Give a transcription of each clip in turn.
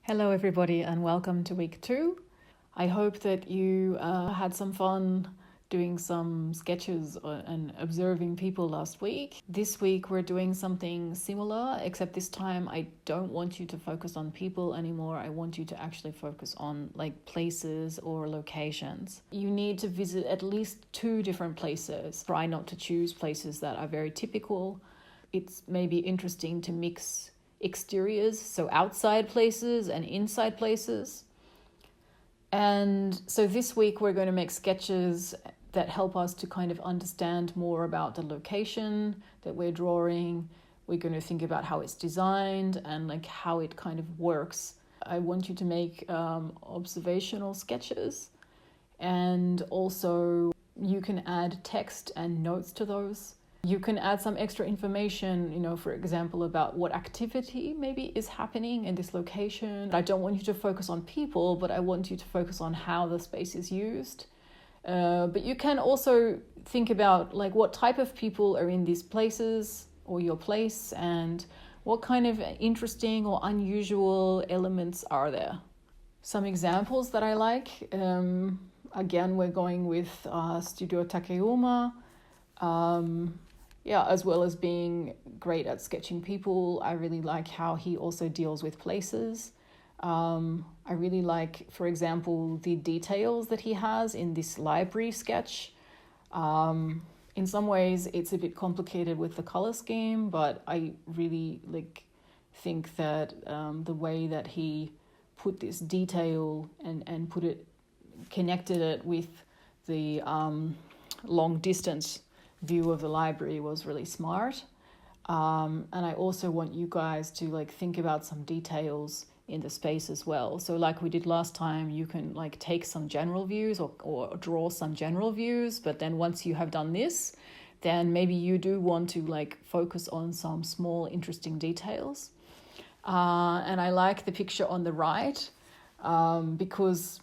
Hello, everybody, and welcome to week 2. I hope that you had some fun doing some sketches and observing people last week. This week, we're doing something similar, except this time I don't want you to focus on people anymore. I want you to actually focus on places or locations. You need to visit at least 2 different places. Try not to choose places that are very typical. It's maybe interesting to mix exteriors, so outside places and inside places. And so this week we're going to make sketches that help us to kind of understand more about the location that we're drawing. We're going to think about how it's designed and how it kind of works. I want you to make observational sketches, and also you can add text and notes to those. You can add some extra information, for example, about what activity maybe is happening in this location. I don't want you to focus on people, but I want you to focus on how the space is used. But you can also think about what type of people are in these places or your place, and what kind of interesting or unusual elements are there. Some examples that I like. Again, we're going with Studio Takeuma. As well as being great at sketching people, I really like how he also deals with places. I really like, for example, the details that he has in this library sketch. In some ways, it's a bit complicated with the color scheme, but I really think that the way that he put this detail and connected it with the long distance view of the library was really smart. And I also want you guys to think about some details in the space as well. So like we did last time, you can take some general views or draw some general views, but then once you have done this, then maybe you do want to focus on some small interesting details. And I like the picture on the right because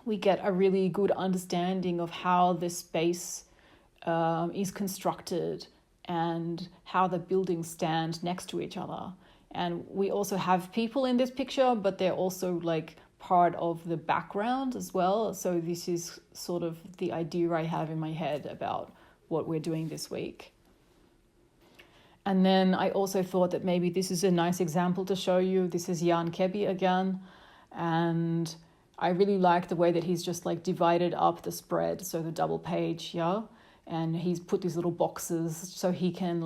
we get a really good understanding of how the space is constructed and how the buildings stand next to each other. And we also have people in this picture, but they're also part of the background as well. So this is sort of the idea I have in my head about what we're doing this week. And then I also thought that maybe this is a nice example to show you. This is Jan Kebby again. And I really like the way that he's just divided up the spread, so the double page, yeah? And he's put these little boxes so he can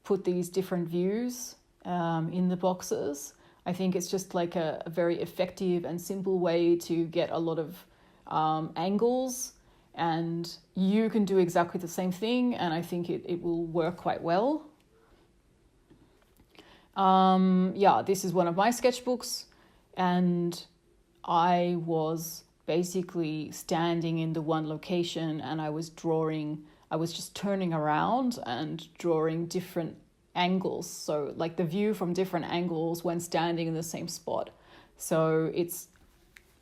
put these different views in the boxes. I think it's just a very effective and simple way to get a lot of angles, and you can do exactly the same thing, and I think it will work quite well. This is one of my sketchbooks, and I was basically standing in the one location, and I was just turning around and drawing different angles. So the view from different angles when standing in the same spot. So it's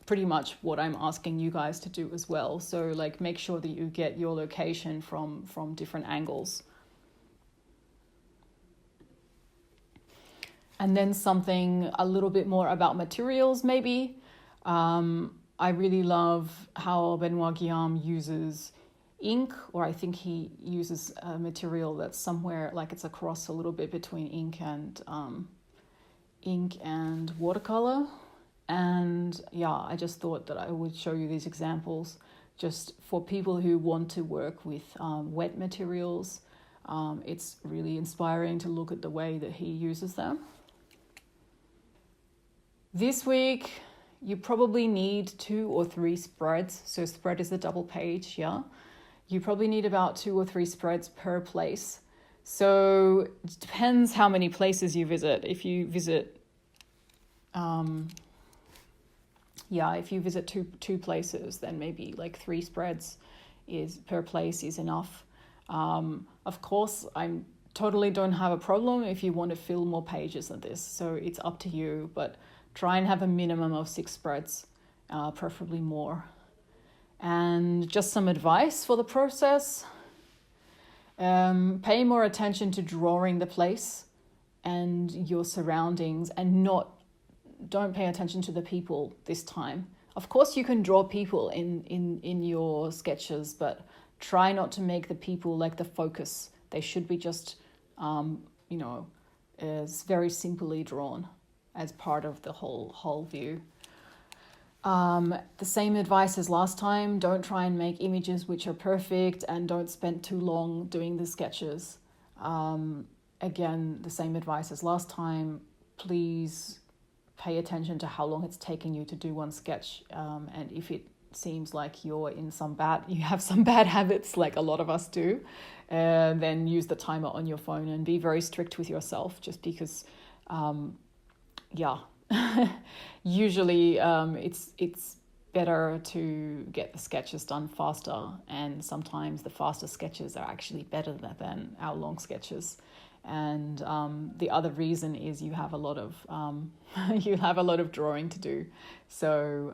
pretty much what I'm asking you guys to do as well. So make sure that you get your location from different angles. And then something a little bit more about materials maybe. I really love how Benoit Guillaume uses ink, or I think he uses a material that's somewhere it's a cross a little bit between ink and watercolor. And I just thought that I would show you these examples just for people who want to work with wet materials. It's really inspiring to look at the way that he uses them. This week, you probably need 2 or 3 spreads. So spread is a double page, yeah? You probably need about 2 or 3 spreads per place. So it depends how many places you visit. If you visit, if you visit two places, then maybe 3 spreads per place is enough. Of course, I totally don't have a problem if you want to fill more pages than this. So it's up to you, but try and have a minimum of 6 spreads, preferably more. And just some advice for the process. Pay more attention to drawing the place and your surroundings, and not don't pay attention to the people this time. Of course, you can draw people in your sketches, but try not to make the people like the focus. They should be just, as very simply drawn as part of the whole view. The same advice as last time. Don't try and make images which are perfect, and don't spend too long doing the sketches. Again, the same advice as last time. Please pay attention to how long it's taking you to do one sketch, and if it seems like you have some bad habits, like a lot of us do, then use the timer on your phone and be very strict with yourself, just because usually it's better to get the sketches done faster, and sometimes the faster sketches are actually better than our long sketches. And the other reason is you have a lot of drawing to do. So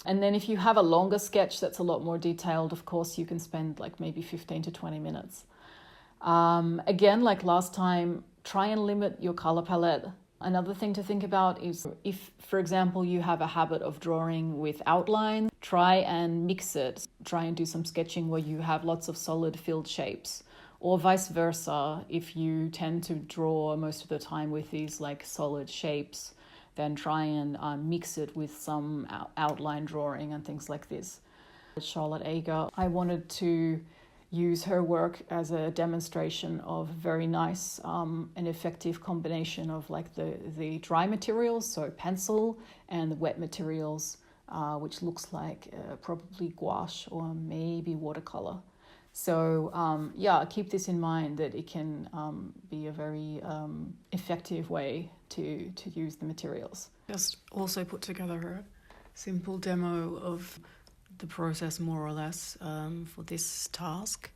and then if you have a longer sketch that's a lot more detailed, of course you can spend like maybe 15 to 20 minutes. Again, like last time, try and limit your color palette. Another thing to think about is if, for example, you have a habit of drawing with outline, try and mix it. Try and do some sketching where you have lots of solid filled shapes. Or vice versa, if you tend to draw most of the time with these like solid shapes, then try and mix it with some outline drawing and things like this. Charlotte Ager, I wanted to use her work as a demonstration of very nice and effective combination of like the dry materials, so pencil, and the wet materials, which looks like probably gouache or maybe watercolor. So keep this in mind, that it can be a very effective way to use the materials. Just also put together a simple demo of the process, more or less, for this task.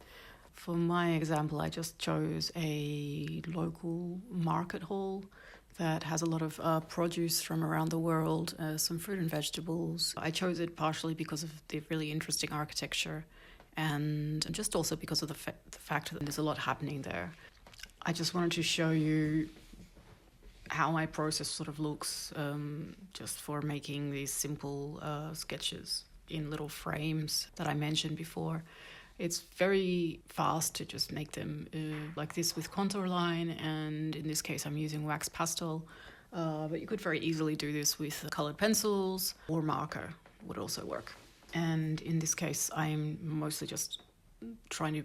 For my example, I just chose a local market hall that has a lot of produce from around the world, some fruit and vegetables. I chose it partially because of the really interesting architecture, and just also because of the fact that there's a lot happening there. I just wanted to show you how my process sort of looks, just for making these simple sketches in little frames that I mentioned before. It's very fast to just make them like this with contour line, and in this case I'm using wax pastel, but you could very easily do this with colored pencils, or marker would also work. And in this case, I'm mostly just trying to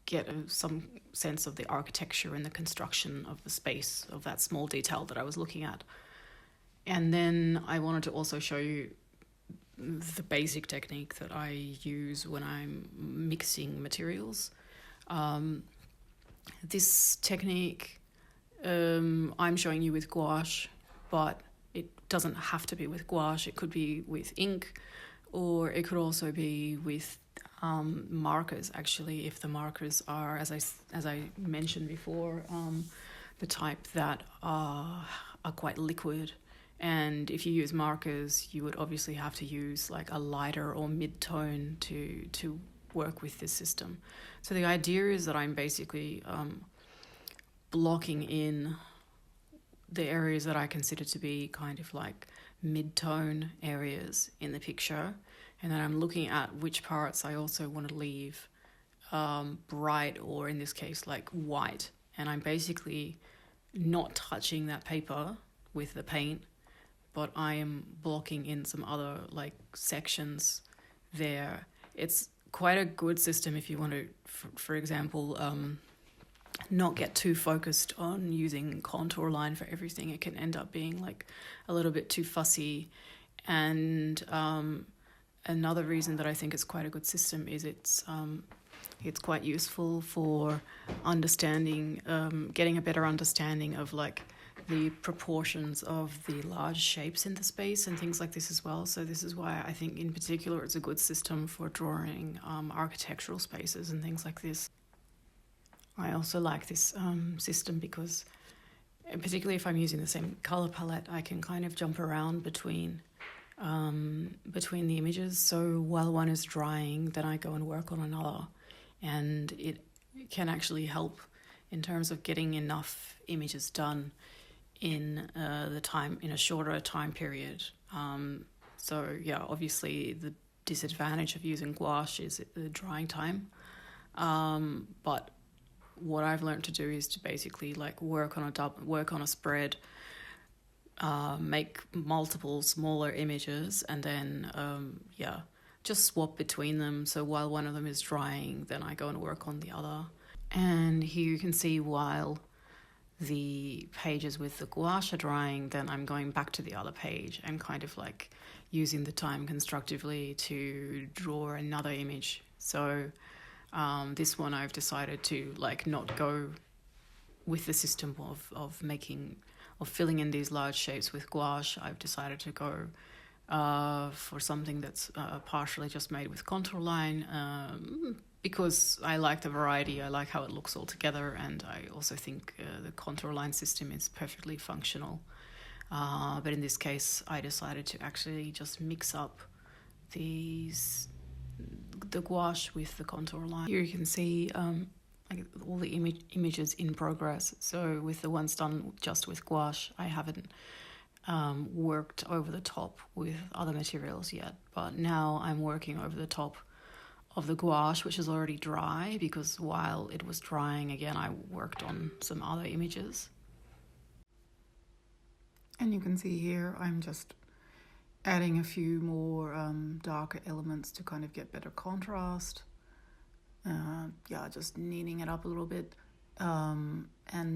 get some sense of the architecture and the construction of the space, of that small detail that I was looking at. And then I wanted to also show you the basic technique that I use when I'm mixing materials. This technique I'm showing you with gouache, but it doesn't have to be with gouache. It could be with ink, or it could also be with markers, actually, if the markers are, as I mentioned before, the type that are quite liquid. And if you use markers, you would obviously have to use like a lighter or mid-tone to work with this system. So the idea is that I'm basically blocking in the areas that I consider to be kind of like mid-tone areas in the picture, and then I'm looking at which parts I also want to leave bright, or in this case like white, and I'm basically not touching that paper with the paint, but I am blocking in some other like sections there. It's quite a good system if you want to, for example, not get too focused on using contour line for everything. It can end up being like a little bit too fussy. And another reason that I think it's quite a good system is it's quite useful for understanding, getting a better understanding of like the proportions of the large shapes in the space and things like this as well. So this is why I think in particular it's a good system for drawing architectural spaces and things like this. I also like this system because, particularly if I'm using the same color palette, I can kind of jump around between the images. So while one is drying, then I go and work on another, and it can actually help in terms of getting enough images done in in a shorter time period. So yeah, obviously the disadvantage of using gouache is the drying time. But what I've learned to do is to basically like work on a spread, make multiple smaller images, and then just swap between them. So while one of them is drying, then I go and work on the other. And here you can see while the pages with the gouache are drying, then I'm going back to the other page and kind of like using the time constructively to draw another image. So this one I've decided to like not go with the system of filling in these large shapes with gouache. I've decided to go for something that's partially just made with contour line, because I like the variety, I like how it looks all together, and I also think the contour line system is perfectly functional. But in this case, I decided to actually just mix up the gouache with the contour line. Here you can see all the images in progress. So with the ones done just with gouache, I haven't worked over the top with other materials yet, but now I'm working over the top of the gouache, which is already dry, because while it was drying, again, I worked on some other images. And you can see here I'm just adding a few more darker elements to kind of get better contrast. Just kneading it up a little bit, and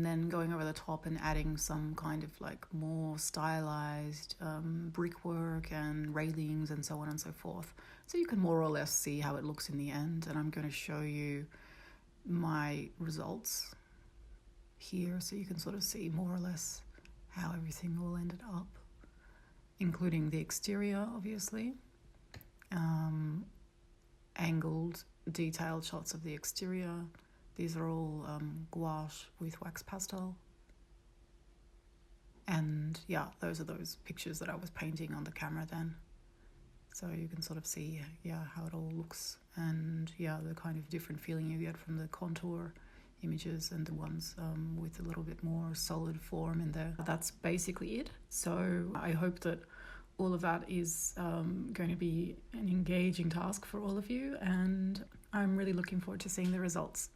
then going over the top and adding some kind of like more stylized brickwork and railings and so on and so forth. So you can more or less see how it looks in the end, and I'm going to show you my results here so you can sort of see more or less how everything all ended up, including the exterior, obviously. Angled, detailed shots of the exterior. These are all gouache with wax pastel. And yeah, those are those pictures that I was painting on the camera then. So you can sort of see, how it all looks, and the kind of different feeling you get from the contour images and the ones with a little bit more solid form in there. That's basically it. So I hope that all of that is going to be an engaging task for all of you, and I'm really looking forward to seeing the results.